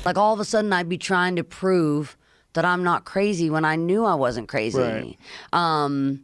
Like all of a sudden I'd be trying to prove that I'm not crazy when I knew I wasn't crazy. Right.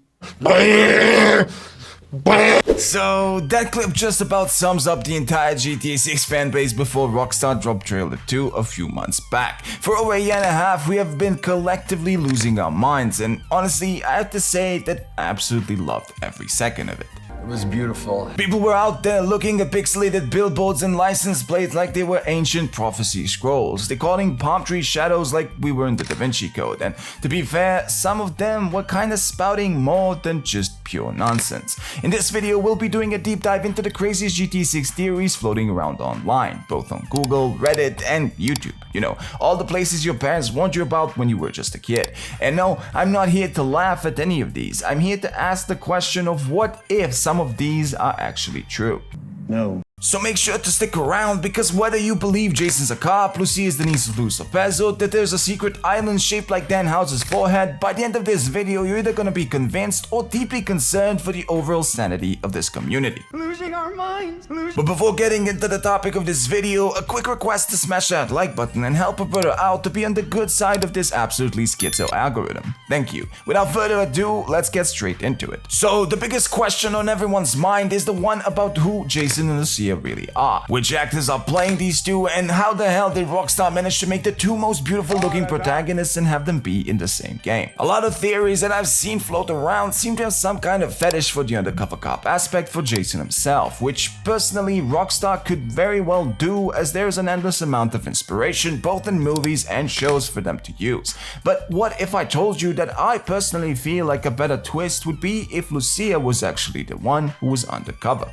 So that clip just about sums up the entire GTA 6 fanbase before Rockstar dropped trailer 2 a few months back. For over a year and a half we have been collectively losing our minds, and honestly I have to say that I absolutely loved every second of it. It was beautiful. People were out there looking at pixelated billboards and license plates like they were ancient prophecy scrolls, decoding palm tree shadows like we were in the Da Vinci Code, and to be fair, some of them were kinda spouting more than just pure nonsense. In this video, we'll be doing a deep dive into the craziest GTA 6 theories floating around online, both on Google, Reddit, and YouTube. You know, all the places your parents warned you about when you were just a kid. And no, I'm not here to laugh at any of these. I'm here to ask the question of what if some of these are actually true. No. So make sure to stick around, because whether you believe Jason's a cop, Lucia is the niece of Luis Lopez, or that there's a secret island shaped like Dan House's forehead, by the end of this video you're either gonna be convinced or deeply concerned for the overall sanity of this community. Losing our minds. But before getting into the topic of this video, a quick request to smash that like button and help a brother out to be on the good side of this absolutely schizo algorithm. Thank you. Without further ado, let's get straight into it. So the biggest question on everyone's mind is the one about who Jason and Lucia really are. Which actors are playing these two, and how the hell did Rockstar manage to make the two most beautiful looking protagonists and have them be in the same game? A lot of theories that I've seen float around seem to have some kind of fetish for the undercover cop aspect for Jason himself, which personally Rockstar could very well do, as there's an endless amount of inspiration both in movies and shows for them to use. But what if I told you that I personally feel like a better twist would be if Lucia was actually the one who was undercover?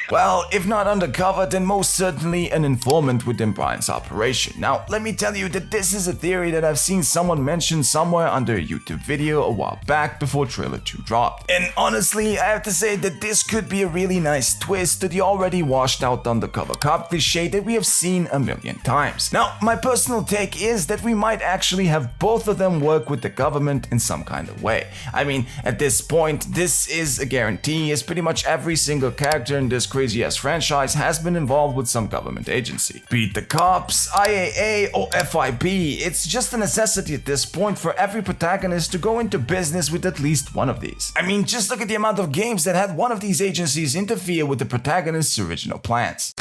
Well, if not undercover, then most certainly an informant within Brian's operation. Now, let me tell you that this is a theory that I've seen someone mention somewhere under a YouTube video a while back before trailer 2 dropped. And honestly, I have to say that this could be a really nice twist to the already washed out undercover cop cliche that we have seen a million times. Now, my personal take is that we might actually have both of them work with the government in some kind of way. I mean, at this point, this is a guarantee, as pretty much every single character in this crazy-ass franchise has been involved with some government agency. Be it the cops, IAA, or FIB, it's just a necessity at this point for every protagonist to go into business with at least one of these. I mean, just look at the amount of games that had one of these agencies interfere with the protagonist's original plans.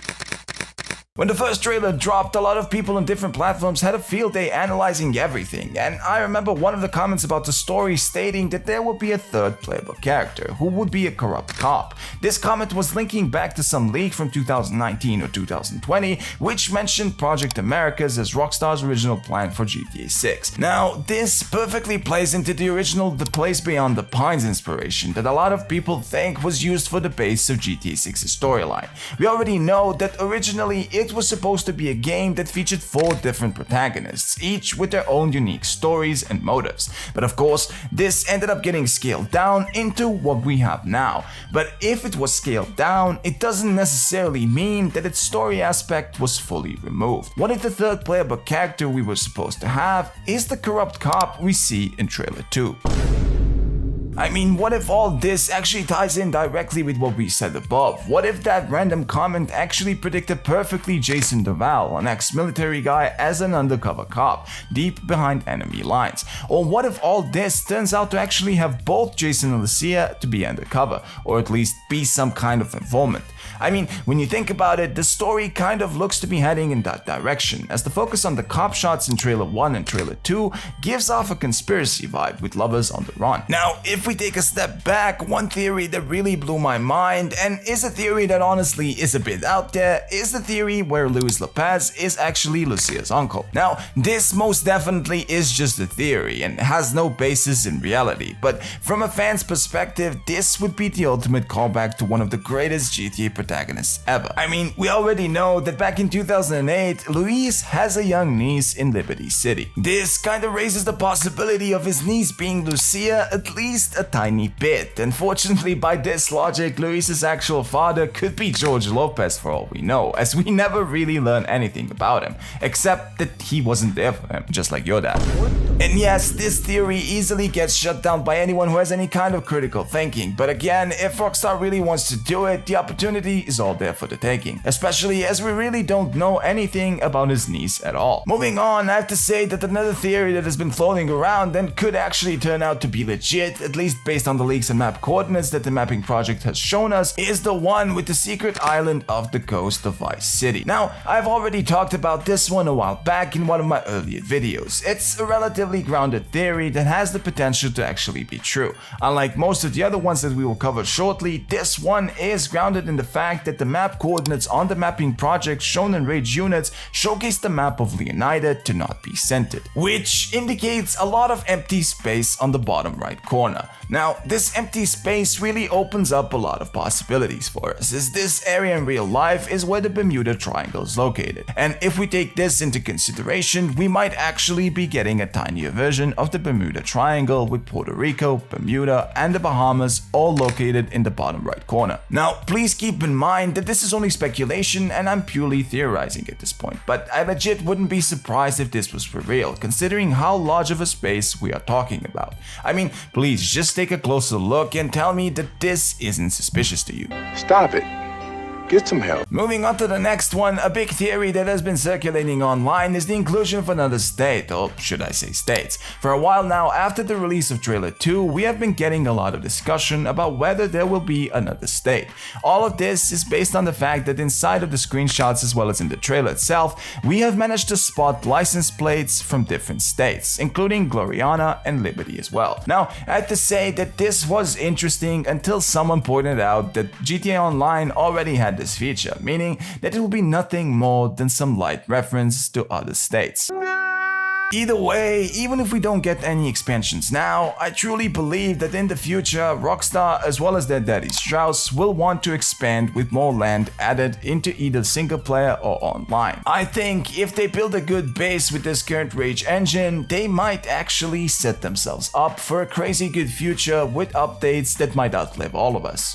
When the first trailer dropped, a lot of people on different platforms had a field day analyzing everything, and I remember one of the comments about the story stating that there would be a third playable character, who would be a corrupt cop. This comment was linking back to some leak from 2019 or 2020, which mentioned Project Americas as Rockstar's original plan for GTA 6. Now, this perfectly plays into the original The Place Beyond the Pines inspiration that a lot of people think was used for the base of GTA 6's storyline. We already know that originally it was supposed to be a game that featured 4 different protagonists, each with their own unique stories and motives. But of course, this ended up getting scaled down into what we have now. But if it was scaled down, it doesn't necessarily mean that its story aspect was fully removed. What if the third playable character we were supposed to have is the corrupt cop we see in trailer 2? I mean, what if all this actually ties in directly with what we said above? What if that random comment actually predicted perfectly Jason Duval, an ex-military guy, as an undercover cop, deep behind enemy lines? Or what if all this turns out to actually have both Jason and Lucia to be undercover, or at least be some kind of informant? I mean, when you think about it, the story kind of looks to be heading in that direction, as the focus on the cop shots in trailer 1 and trailer 2 gives off a conspiracy vibe with lovers on the run. Now, if we take a step back, one theory that really blew my mind, and is a theory that honestly is a bit out there, is the theory where Luis Lopez is actually Lucia's uncle. Now, this most definitely is just a theory and has no basis in reality, but from a fan's perspective, this would be the ultimate callback to one of the greatest GTA protagonists ever. I mean, we already know that back in 2008, Luis has a young niece in Liberty City. This kinda raises the possibility of his niece being Lucia at least a tiny bit. Unfortunately, by this logic, Luis's actual father could be George Lopez for all we know, as we never really learn anything about him, except that he wasn't there for him, just like your dad. And yes, this theory easily gets shut down by anyone who has any kind of critical thinking, but again, if Rockstar really wants to do it, the opportunity opportunity is all there for the taking, especially as we really don't know anything about his niece at all. Moving on, I have to say that another theory that has been floating around and could actually turn out to be legit, at least based on the leaks and map coordinates that the mapping project has shown us, is the one with the secret island off the coast of Vice City. Now, I've already talked about this one a while back in one of my earlier videos. It's a relatively grounded theory that has the potential to actually be true. Unlike most of the other ones that we will cover shortly, this one is grounded in the fact that the map coordinates on the mapping project shown in rage units showcase the map of Leonida to not be centered, which indicates a lot of empty space on the bottom right corner. Now, this empty space really opens up a lot of possibilities for us, as this area in real life is where the Bermuda Triangle is located. And if we take this into consideration, we might actually be getting a tinier version of the Bermuda Triangle with Puerto Rico, Bermuda, and the Bahamas all located in the bottom right corner. Now, please keep in mind that this is only speculation and I'm purely theorizing at this point, but I legit wouldn't be surprised if this was for real, considering how large of a space we are talking about. I mean, please just take a closer look and tell me that this isn't suspicious to you. Stop it. Get some help. Moving on to the next one, a big theory that has been circulating online is the inclusion of another state, or should I say states. For a while now, after the release of Trailer 2, we have been getting a lot of discussion about whether there will be another state. All of this is based on the fact that inside of the screenshots as well as in the trailer itself, we have managed to spot license plates from different states, including Gloriana and Liberty as well. Now, I have to say that this was interesting until someone pointed out that GTA Online already had this feature, meaning that it will be nothing more than some light reference to other states. Either way, even if we don't get any expansions now, I truly believe that in the future, Rockstar as well as their daddy Strauss will want to expand with more land added into either single player or online. I think if they build a good base with this current Rage engine, they might actually set themselves up for a crazy good future with updates that might outlive all of us.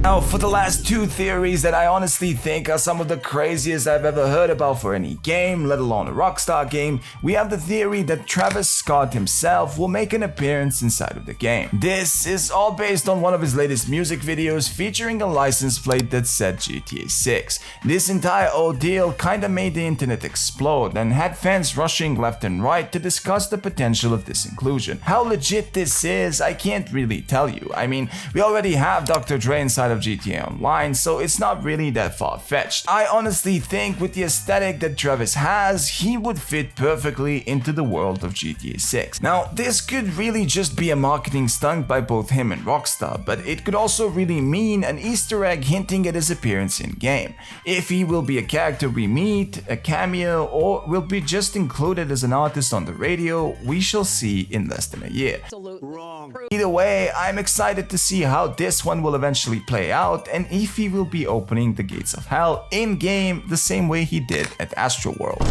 Now, for the last two theories that I honestly think are some of the craziest I've ever heard about for any game, let alone a Rockstar game, we have the theory that Travis Scott himself will make an appearance inside of the game. This is all based on one of his latest music videos featuring a license plate that said GTA 6. This entire ordeal kinda made the internet explode and had fans rushing left and right to discuss the potential of this inclusion. How legit this is, I can't really tell you. I mean, we already have Dr. Dre inside of GTA Online, so it's not really that far-fetched. I honestly think with the aesthetic that Travis has, he would fit perfectly into the world of GTA 6. Now, this could really just be a marketing stunt by both him and Rockstar, but it could also really mean an Easter egg hinting at his appearance in-game. If he will be a character we meet, a cameo, or will be just included as an artist on the radio, we shall see in less than a year. Wrong. Either way, I'm excited to see how this one will eventually play out and if he will be opening the gates of hell in-game the same way he did at Astroworld.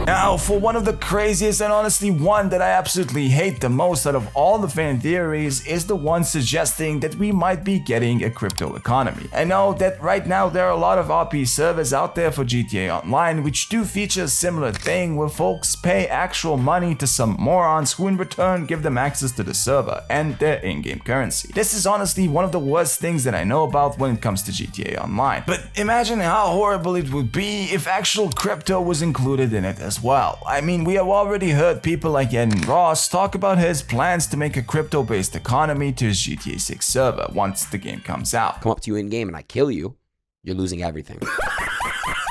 Now, for one of the craziest and honestly one that I absolutely hate the most out of all the fan theories is the one suggesting that we might be getting a crypto economy. I know that right now there are a lot of RP servers out there for GTA Online which do feature a similar thing where folks pay actual money to some morons who in return give them access to the server and their in-game currency. This is honestly one of the worst things that I know about when it comes to GTA Online. But imagine how horrible it would be if actual crypto was included in it as well. I mean, we have already heard people like Ed Ross talk about his plans to make a crypto-based economy to his GTA 6 server once the game comes out. Come up to you in game and I kill you, you're losing everything.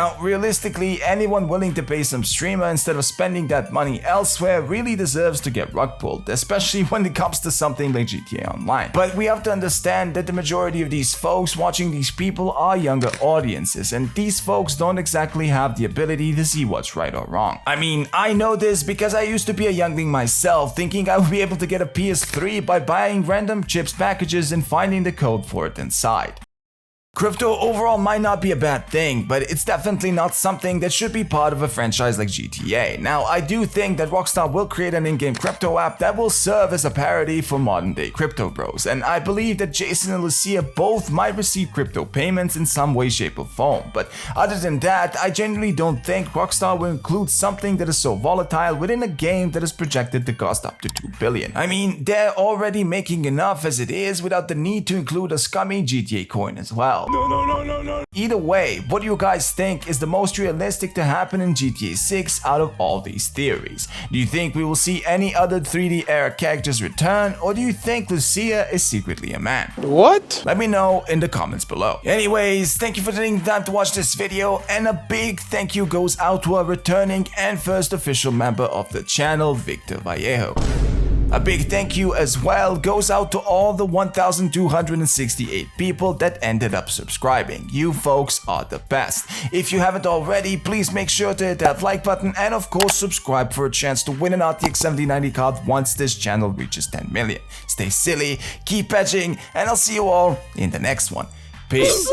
Now, realistically, anyone willing to pay some streamer instead of spending that money elsewhere really deserves to get rug pulled, especially when it comes to something like GTA Online. But we have to understand that the majority of these folks watching these people are younger audiences, and these folks don't exactly have the ability to see what's right or wrong. I mean, I know this because I used to be a youngling myself, thinking I would be able to get a PS3 by buying random chips packages and finding the code for it inside. Crypto overall might not be a bad thing, but it's definitely not something that should be part of a franchise like GTA. Now, I do think that Rockstar will create an in-game crypto app that will serve as a parody for modern-day crypto bros, and I believe that Jason and Lucia both might receive crypto payments in some way, shape, or form. But other than that, I genuinely don't think Rockstar will include something that is so volatile within a game that is projected to cost up to $2 billion. I mean, they're already making enough as it is without the need to include a scummy GTA coin as well. Either way, what do you guys think is the most realistic to happen in GTA 6 out of all these theories? Do you think we will see any other 3D era characters return, or do you think Lucia is secretly a man? What? Let me know in the comments below. Anyways, thank you for taking the time to watch this video, and a big thank you goes out to our returning and first official member of the channel, Victor Vallejo. A big thank you as well goes out to all the 1,268 people that ended up subscribing. You folks are the best. If you haven't already, please make sure to hit that like button and of course subscribe for a chance to win an RTX 7090 card once this channel reaches 10 million. Stay silly, keep edging, and I'll see you all in the next one. Peace.